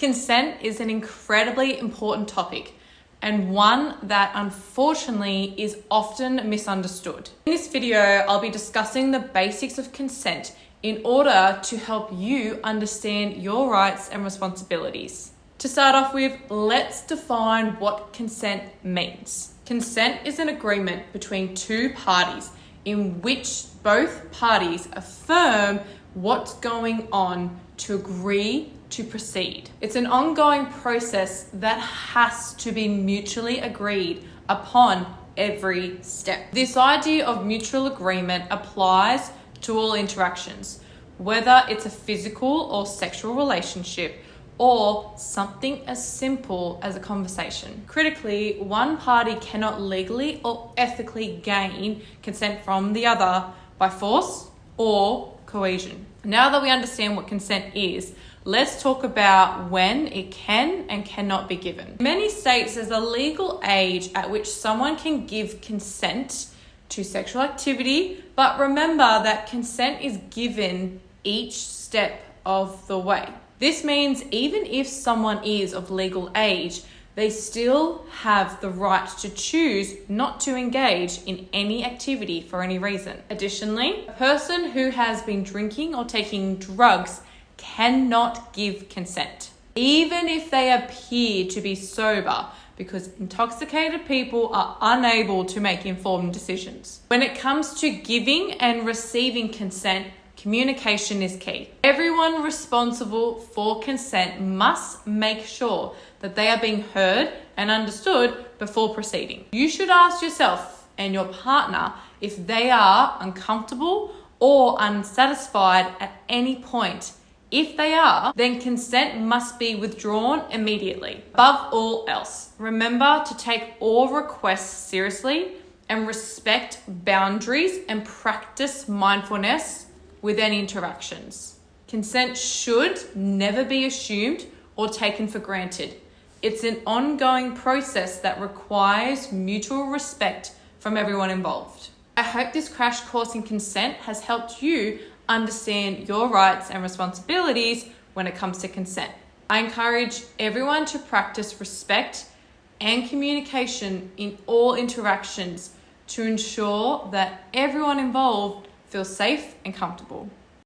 Consent is an incredibly important topic and one that unfortunately is often misunderstood. In this video, I'll be discussing the basics of consent in order to help you understand your rights and responsibilities. To start off with, let's define what consent means. Consent is an agreement between two parties in which both parties affirm what's going on to agree to proceed. It's an ongoing process that has to be mutually agreed upon every step. This idea of mutual agreement applies to all interactions, whether it's a physical or sexual relationship, or something as simple as a conversation. Critically, one party cannot legally or ethically gain consent from the other by force or coercion. Now that we understand what consent is, let's talk about when it can and cannot be given. In many states, there's a legal age at which someone can give consent to sexual activity, but remember that consent is given each step of the way. This means even if someone is of legal age, they still have the right to choose not to engage in any activity for any reason. Additionally, a person who has been drinking or taking drugs cannot give consent, even if they appear to be sober, because intoxicated people are unable to make informed decisions. When it comes to giving and receiving consent, communication is key. Everyone responsible for consent must make sure that they are being heard and understood before proceeding. You should ask yourself and your partner if they are uncomfortable or unsatisfied at any point. If they are, then consent must be withdrawn immediately. Above all else, remember to take all requests seriously and respect boundaries and practice mindfulness with any interactions. Consent should never be assumed or taken for granted. It's an ongoing process that requires mutual respect from everyone involved. I hope this crash course in consent has helped you understand your rights and responsibilities when it comes to consent. I encourage everyone to practice respect and communication in all interactions to ensure that everyone involved feels safe and comfortable.